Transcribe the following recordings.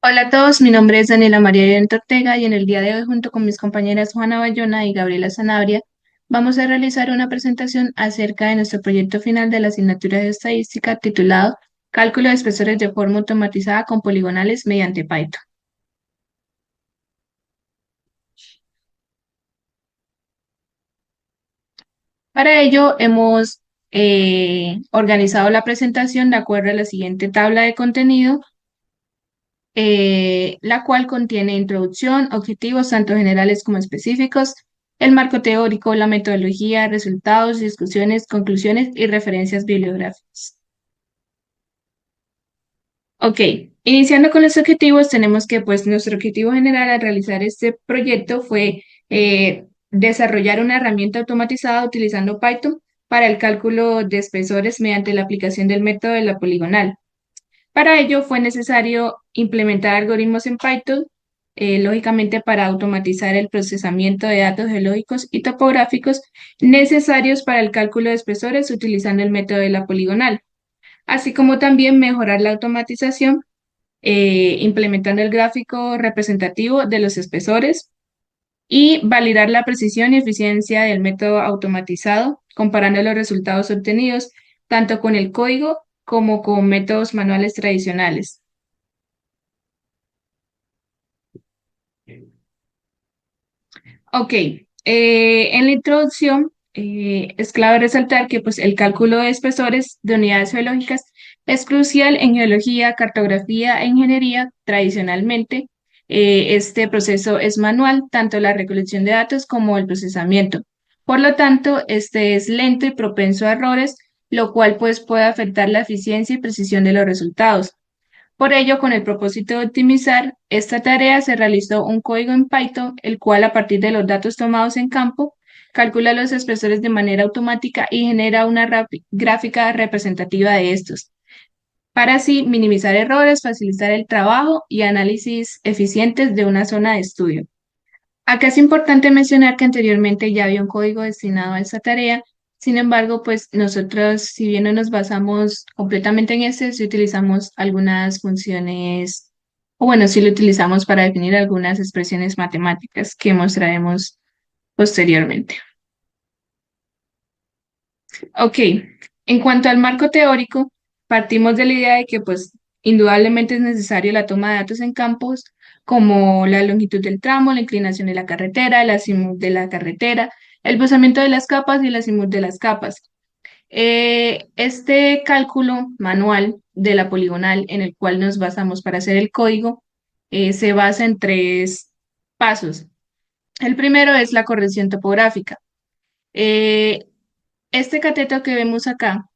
Hola a todos, mi nombre es Daniela María Llorente Ortega y en el día de hoy junto con mis compañeras Juana Bayona y Gabriela Sanabria vamos a realizar una presentación acerca de nuestro proyecto final de la asignatura de estadística titulado Cálculo de espesores de forma automatizada con poligonales mediante Python. Para ello hemos organizado la presentación de acuerdo a la siguiente tabla de contenido, la cual contiene introducción, objetivos tanto generales como específicos, el marco teórico, la metodología, resultados, discusiones, conclusiones y referencias bibliográficas. Ok, iniciando con los objetivos, tenemos que pues nuestro objetivo general al realizar este proyecto fue desarrollar una herramienta automatizada utilizando Python para el cálculo de espesores mediante la aplicación del método de la poligonal. Para ello fue necesario implementar algoritmos en Python, lógicamente para automatizar el procesamiento de datos geológicos y topográficos necesarios para el cálculo de espesores utilizando el método de la poligonal, así como también mejorar la automatización implementando el gráfico representativo de los espesores y validar la precisión y eficiencia del método automatizado, comparando los resultados obtenidos tanto con el código como con métodos manuales tradicionales. Ok, en la introducción es clave resaltar que pues, el cálculo de espesores de unidades geológicas es crucial en geología, cartografía e ingeniería. Tradicionalmente, este proceso es manual, tanto la recolección de datos como el procesamiento. Por lo tanto, este es lento y propenso a errores, lo cual pues, puede afectar la eficiencia y precisión de los resultados. Por ello, con el propósito de optimizar esta tarea, se realizó un código en Python, el cual a partir de los datos tomados en campo, calcula los espesores de manera automática y genera una gráfica representativa de estos, para así minimizar errores, facilitar el trabajo y análisis eficientes de una zona de estudio. Acá es importante mencionar que anteriormente ya había un código destinado a esta tarea. Sin embargo, pues nosotros, si bien no nos basamos completamente en ese, sí utilizamos algunas funciones, o bueno, sí lo utilizamos para definir algunas expresiones matemáticas que mostraremos posteriormente. Ok, en cuanto al marco teórico, partimos de la idea de que pues indudablemente es necesario la toma de datos en campos como la longitud del tramo, la inclinación de la carretera, el azimut de la carretera, el posamiento de las capas y el azimut de las capas. Este cálculo manual de la poligonal en el cual nos basamos para hacer el código se basa en tres pasos. El primero es la corrección topográfica. Eh, este cateto que vemos acá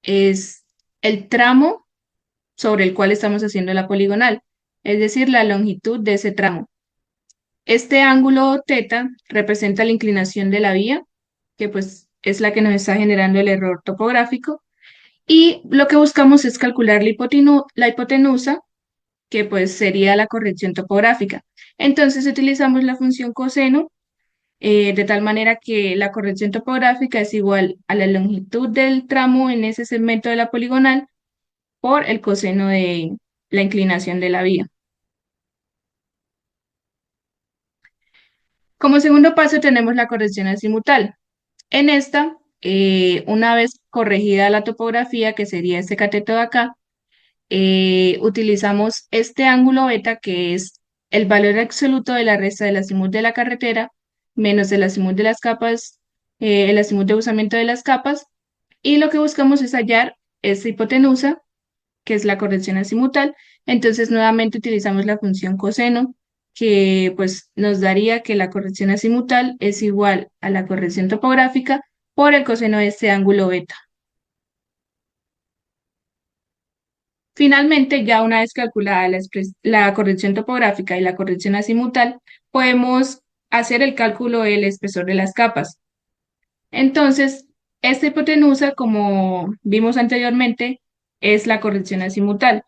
es el tramo sobre el cual estamos haciendo la poligonal, es decir, la longitud de ese tramo. Este ángulo teta representa la inclinación de la vía, que pues es la que nos está generando el error topográfico, y lo que buscamos es calcular la hipotenusa, que pues sería la corrección topográfica. Entonces utilizamos la función coseno, de tal manera que la corrección topográfica es igual a la longitud del tramo en ese segmento de la poligonal por el coseno de la inclinación de la vía. Como segundo paso tenemos la corrección azimutal. En esta, una vez corregida la topografía, que sería este cateto de acá, utilizamos este ángulo beta, que es el valor absoluto de la resta del azimut de la carretera, menos el azimut de las capas, el azimut de usamiento de las capas, y lo que buscamos es hallar esta hipotenusa, que es la corrección azimutal. Entonces, nuevamente utilizamos la función coseno, que pues nos daría que la corrección azimutal es igual a la corrección topográfica por el coseno de este ángulo beta. Finalmente, ya una vez calculada la corrección topográfica y la corrección azimutal, podemos hacer el cálculo del espesor de las capas. Entonces, esta hipotenusa, como vimos anteriormente, es la corrección azimutal.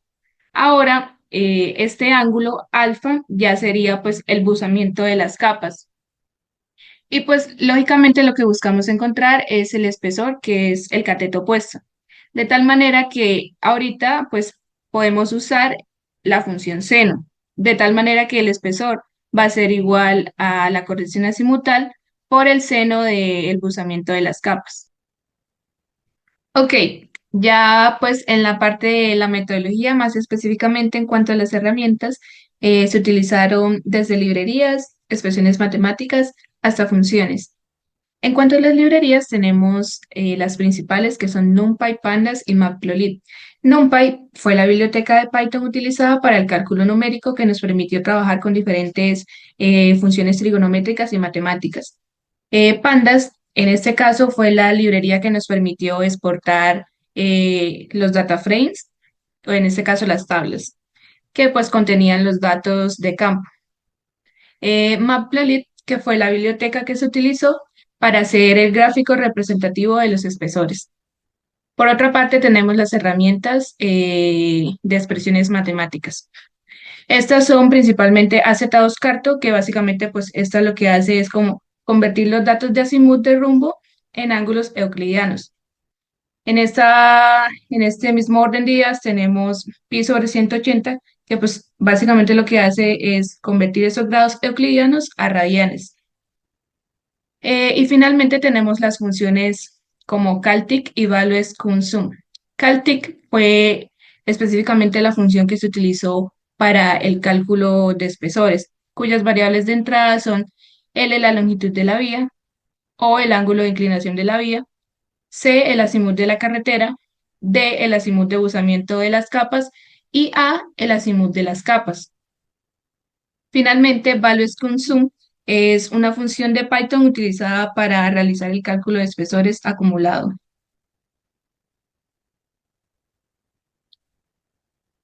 Ahora, este ángulo alfa ya sería pues el buzamiento de las capas. Y pues lógicamente lo que buscamos encontrar es el espesor, que es el cateto opuesto. De tal manera que ahorita pues podemos usar la función seno. de tal manera que el espesor va a ser igual a la corrección azimutal por el seno del buzamiento de las capas. Ok, ya pues en la parte de la metodología, más específicamente en cuanto a las herramientas, se utilizaron desde librerías, expresiones matemáticas, hasta funciones. En cuanto a las librerías, tenemos las principales que son NumPy, Pandas y Matplotlib. NumPy fue la biblioteca de Python utilizada para el cálculo numérico que nos permitió trabajar con diferentes funciones trigonométricas y matemáticas. Pandas, en este caso, fue la librería que nos permitió exportar los data frames, o en este caso las tablas, que pues contenían los datos de campo. Matplotlib, que fue la biblioteca que se utilizó para hacer el gráfico representativo de los espesores. Por otra parte, tenemos las herramientas de expresiones matemáticas. Estas son principalmente AZ2Carto, que básicamente pues esto lo que hace es como convertir los datos de azimut de rumbo en ángulos euclidianos. En este mismo orden de ideas tenemos pi sobre 180, que pues básicamente lo que hace es convertir esos grados euclidianos a radianes. Y finalmente tenemos las funciones como caltic y values consum. Caltic fue específicamente la función que se utilizó para el cálculo de espesores, cuyas variables de entrada son L, la longitud de la vía, O, el ángulo de inclinación de la vía, C, el azimut de la carretera, D, el azimut de buzamiento de las capas y A, el azimut de las capas. Finalmente, values consum es una función de Python utilizada para realizar el cálculo de espesores acumulado.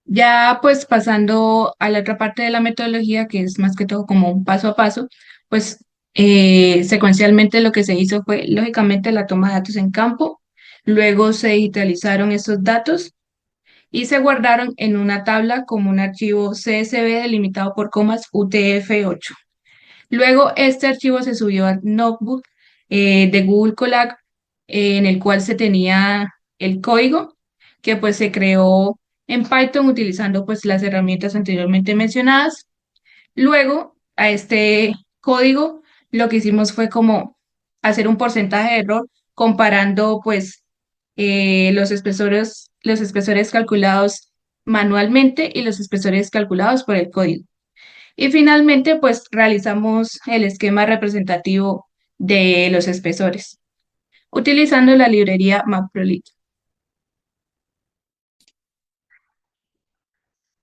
Ya pues pasando a la otra parte de la metodología, que es más que todo como un paso a paso, pues secuencialmente lo que se hizo fue lógicamente la toma de datos en campo, luego se digitalizaron esos datos y se guardaron en una tabla como un archivo CSV delimitado por comas UTF-8. Luego este archivo se subió al notebook de Google Colab, en el cual se tenía el código que pues se creó en Python utilizando pues las herramientas anteriormente mencionadas. Luego a este código lo que hicimos fue como hacer un porcentaje de error comparando pues los espesores calculados manualmente y los espesores calculados por el código. Y finalmente, pues realizamos el esquema representativo de los espesores, utilizando la librería Matplotlib.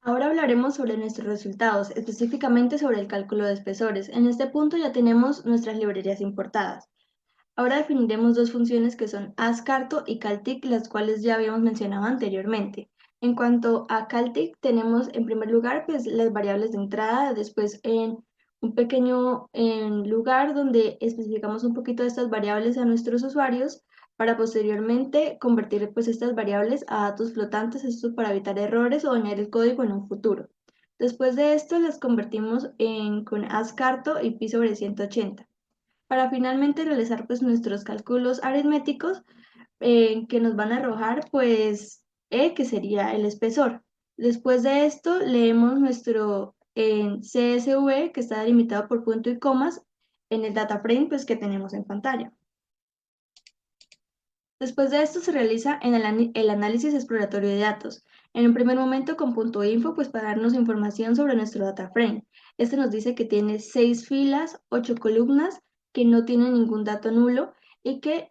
Ahora hablaremos sobre nuestros resultados, específicamente sobre el cálculo de espesores. En este punto ya tenemos nuestras librerías importadas. Ahora definiremos dos funciones que son ascarto y caltic, las cuales ya habíamos mencionado anteriormente. En cuanto a caltic, tenemos en primer lugar pues, las variables de entrada, después en un pequeño lugar donde especificamos un poquito de estas variables a nuestros usuarios para posteriormente convertir pues, estas variables a datos flotantes, esto para evitar errores o dañar el código en un futuro. Después de esto las convertimos con ascarto y pi sobre 180 para finalmente realizar pues nuestros cálculos aritméticos que nos van a arrojar pues E, que sería el espesor. Después de esto leemos nuestro CSV que está delimitado por punto y comas en el data frame pues que tenemos en pantalla. Después de esto se realiza el análisis exploratorio de datos. En un primer momento con punto .info, pues para darnos información sobre nuestro data frame. Este nos dice que tiene 6 filas, 8 columnas, que no tiene ningún dato nulo y que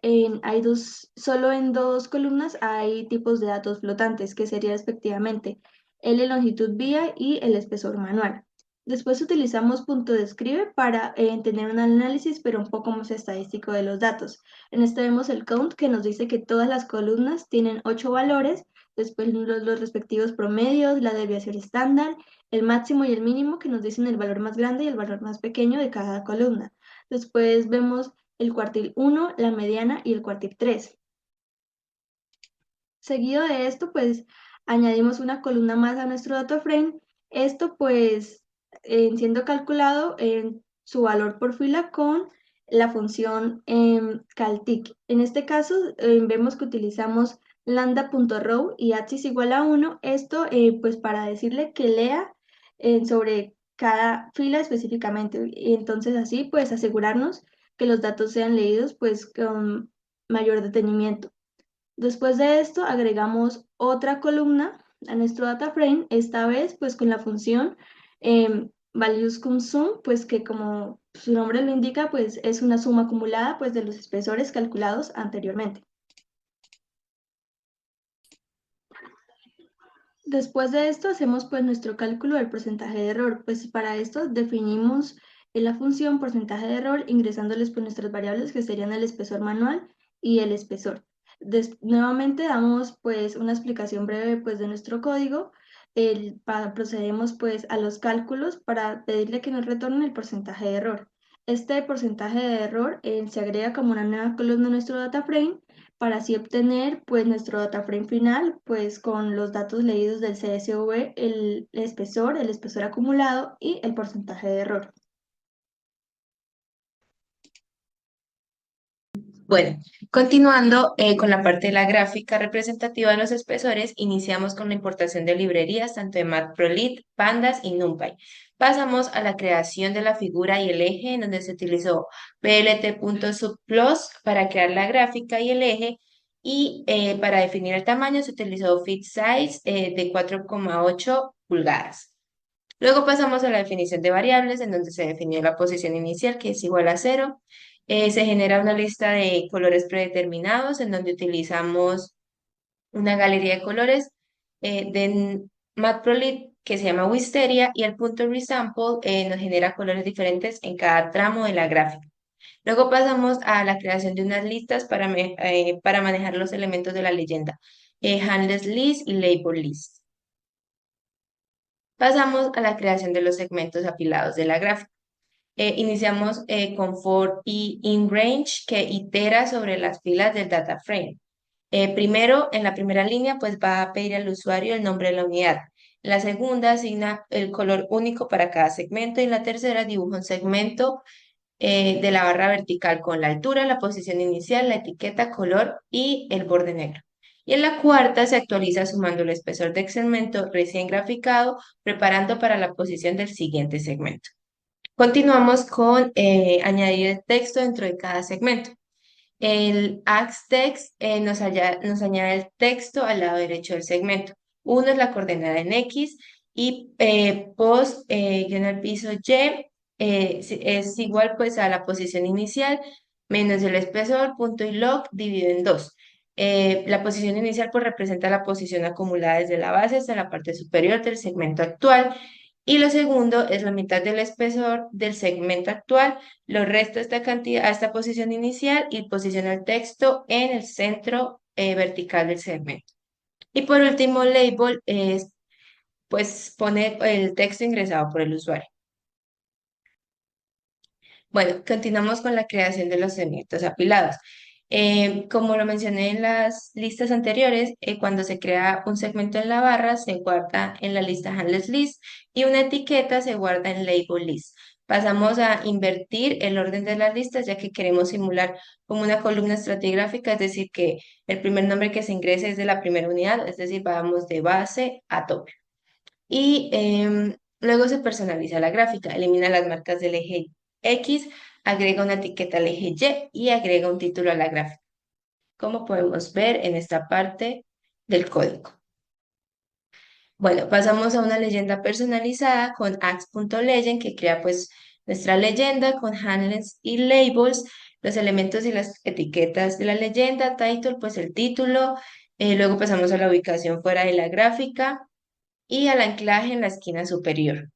solo en dos columnas hay tipos de datos flotantes, que sería respectivamente el longitud vía y el espesor manual. Después utilizamos punto describe para tener un análisis, pero un poco más estadístico de los datos. En este vemos el count que nos dice que todas las columnas tienen 8 valores, después los respectivos promedios, la desviación estándar, el máximo y el mínimo que nos dicen el valor más grande y el valor más pequeño de cada columna. Después vemos el cuartil 1, la mediana y el cuartil 3. Seguido de esto, pues añadimos una columna más a nuestro data frame. Esto pues siendo calculado en su valor por fila con la función caltic. En este caso vemos que utilizamos lambda.row y axis igual a 1. Esto pues para decirle que lea sobre cada fila específicamente. Y entonces así pues asegurarnos que los datos sean leídos pues con mayor detenimiento. Después de esto agregamos otra columna a nuestro data frame, esta vez pues con la función values_sum, pues que como su nombre lo indica, pues es una suma acumulada pues de los espesores calculados anteriormente. Después de esto hacemos pues nuestro cálculo del porcentaje de error, pues para esto definimos la función porcentaje de error ingresándoles pues nuestras variables que serían el espesor manual y el espesor. Nuevamente damos pues una explicación breve pues de nuestro código, procedemos pues a los cálculos para pedirle que nos retorne el porcentaje de error. Este porcentaje de error se agrega como una nueva columna en nuestro data frame para así obtener pues nuestro data frame final pues con los datos leídos del CSV, el espesor acumulado y el porcentaje de error. Bueno, continuando con la parte de la gráfica representativa de los espesores, iniciamos con la importación de librerías tanto de Matplotlib, Pandas y NumPy. Pasamos a la creación de la figura y el eje, en donde se utilizó plt.subplots para crear la gráfica y el eje, y para definir el tamaño se utilizó FitSize de 4,8 pulgadas. Luego pasamos a la definición de variables, en donde se definió la posición inicial, que es igual a 0. Se genera una lista de colores predeterminados, en donde utilizamos una galería de colores de Matplotlib que se llama Wisteria, y el punto resample nos genera colores diferentes en cada tramo de la gráfica. Luego pasamos a la creación de unas listas para manejar los elementos de la leyenda, handless list y label list. Pasamos a la creación de los segmentos apilados de la gráfica. Iniciamos con for y inRange, que itera sobre las filas del data frame. Primero, en la primera línea, pues va a pedir al usuario el nombre de la unidad. En la segunda, asigna el color único para cada segmento. Y en la tercera, dibuja un segmento de la barra vertical con la altura, la posición inicial, la etiqueta, color y el borde negro. Y en la cuarta se actualiza sumando el espesor del segmento recién graficado, preparando para la posición del siguiente segmento. Continuamos con añadir el texto dentro de cada segmento. El AxText nos añade el texto al lado derecho del segmento. Uno es la coordenada en X y post guión al piso Y es igual pues a la posición inicial menos el espesor punto y log dividido en 2. La posición inicial pues representa la posición acumulada desde la base hasta la parte superior del segmento actual, y lo segundo es la mitad del espesor del segmento actual. Lo resto esta cantidad a esta posición inicial y posiciona el texto en el centro vertical del segmento. Y por último, label es pues pone el texto ingresado por el usuario. Bueno, continuamos con la creación de los segmentos apilados. Como lo mencioné en las listas anteriores, cuando se crea un segmento en la barra, se guarda en la lista handless list y una etiqueta se guarda en label list. Pasamos a invertir el orden de las listas, ya que queremos simular como una columna estratigráfica, es decir, que el primer nombre que se ingrese es de la primera unidad, es decir, vamos de base a tope. Y luego se personaliza la gráfica, elimina las marcas del eje X, agrega una etiqueta al eje Y y agrega un título a la gráfica, como podemos ver en esta parte del código. Bueno, pasamos a una leyenda personalizada con ax.legend, que crea pues nuestra leyenda con handles y labels, los elementos y las etiquetas de la leyenda, title, pues el título. Luego pasamos a la ubicación fuera de la gráfica y al anclaje en la esquina superior.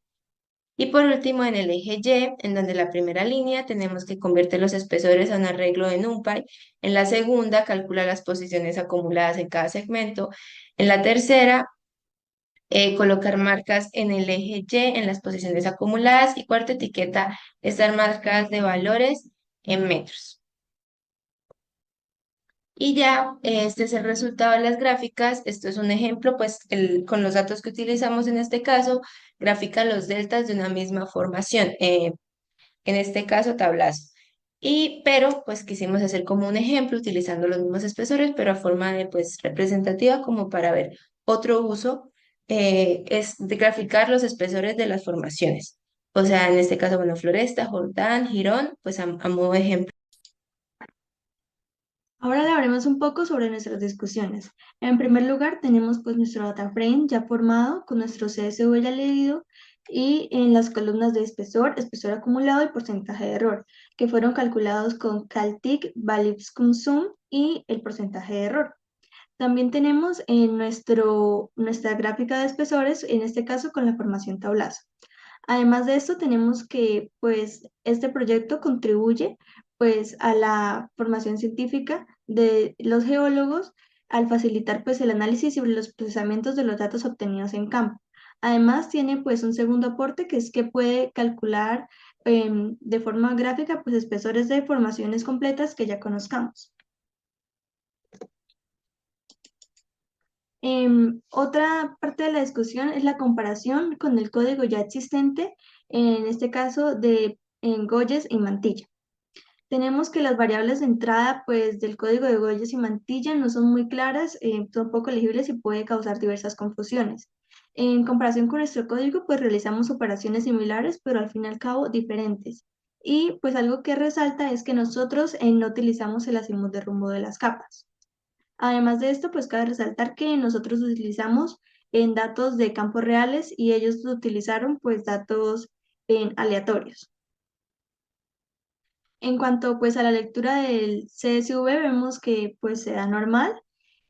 Y por último, en el eje Y, en donde la primera línea tenemos que convertir los espesores a un arreglo de NumPy. En la segunda, calcula las posiciones acumuladas en cada segmento. En la tercera, colocar marcas en el eje Y en las posiciones acumuladas. Y cuarta, etiqueta estas marcas de valores en metros. Y ya, este es el resultado de las gráficas. Esto es un ejemplo, pues con los datos que utilizamos en este caso, grafica los deltas de una misma formación, en este caso tablazo. Pero pues quisimos hacer como un ejemplo utilizando los mismos espesores, pero a forma de pues representativa, como para ver otro uso, es de graficar los espesores de las formaciones. O sea, en este caso, bueno, Floresta, Jordán, Girón, pues a modo de ejemplo. Ahora hablaremos un poco sobre nuestras discusiones. En primer lugar, tenemos pues nuestro data frame ya formado con nuestro CSV ya leído y en las columnas de espesor, espesor acumulado y porcentaje de error, que fueron calculados con Caltic, Valipscum y el porcentaje de error. También tenemos en nuestra gráfica de espesores, en este caso con la formación tablazo. Además de esto, tenemos que pues este proyecto contribuye pues a la formación científica de los geólogos al facilitar pues el análisis y los procesamientos de los datos obtenidos en campo. Además, tiene pues un segundo aporte que es que puede calcular de forma gráfica pues espesores de formaciones completas que ya conozcamos. Otra parte de la discusión es la comparación con el código ya existente, en este caso de Goyes y Mantilla. Tenemos que las variables de entrada pues, del código de Goyes y Mantilla no son muy claras, son poco legibles y puede causar diversas confusiones. En comparación con nuestro código, pues realizamos operaciones similares, pero al fin y al cabo diferentes. Y pues algo que resalta es que nosotros no utilizamos el azimut de rumbo de las capas. Además de esto, pues cabe resaltar que nosotros utilizamos en datos de campos reales y ellos utilizaron pues datos en aleatorios. En cuanto pues a la lectura del CSV, vemos que pues se da normal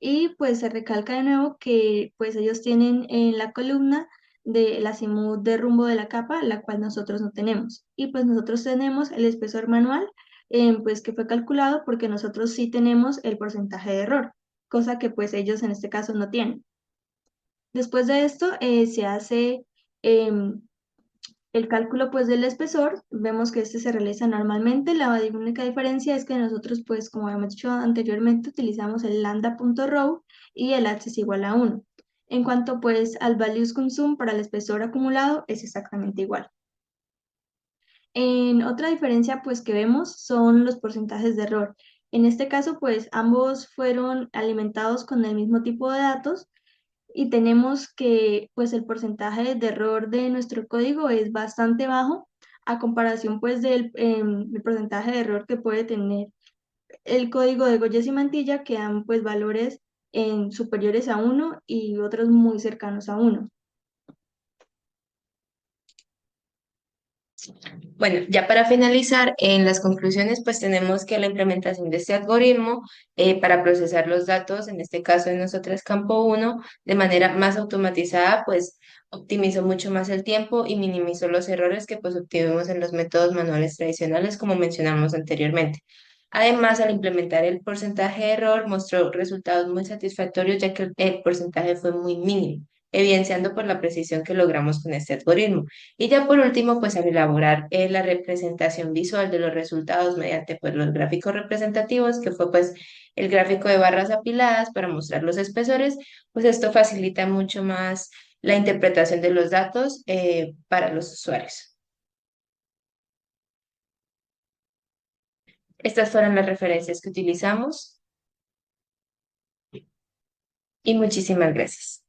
y pues se recalca de nuevo que pues ellos tienen en la columna del azimut de rumbo de la capa, la cual nosotros no tenemos. Y pues nosotros tenemos el espesor manual, pues que fue calculado porque nosotros sí tenemos el porcentaje de error, cosa que pues ellos en este caso no tienen. Después de esto se hace em, el cálculo pues del espesor, vemos que este se realiza normalmente, la única diferencia es que nosotros pues como hemos dicho anteriormente utilizamos el lambda.row y el h es igual a 1. En cuanto pues al values consume para el espesor acumulado es exactamente igual. En otra diferencia pues que vemos son los porcentajes de error. En este caso pues ambos fueron alimentados con el mismo tipo de datos y tenemos que pues el porcentaje de error de nuestro código es bastante bajo a comparación pues del porcentaje de error que puede tener el código de Goyes y Mantilla, que dan pues valores superiores a 1 y otros muy cercanos a 1. Bueno, ya para finalizar, en las conclusiones, pues tenemos que la implementación de este algoritmo para procesar los datos, en este caso en nosotros campo uno de manera más automatizada, pues optimizó mucho más el tiempo y minimizó los errores que pues obtuvimos en los métodos manuales tradicionales, como mencionamos anteriormente. Además, al implementar el porcentaje de error, mostró resultados muy satisfactorios, ya que el porcentaje fue muy mínimo, evidenciando por la precisión que logramos con este algoritmo. Y ya por último, pues al elaborar la representación visual de los resultados mediante pues los gráficos representativos, que fue pues el gráfico de barras apiladas para mostrar los espesores, pues esto facilita mucho más la interpretación de los datos para los usuarios. Estas fueron las referencias que utilizamos y muchísimas gracias.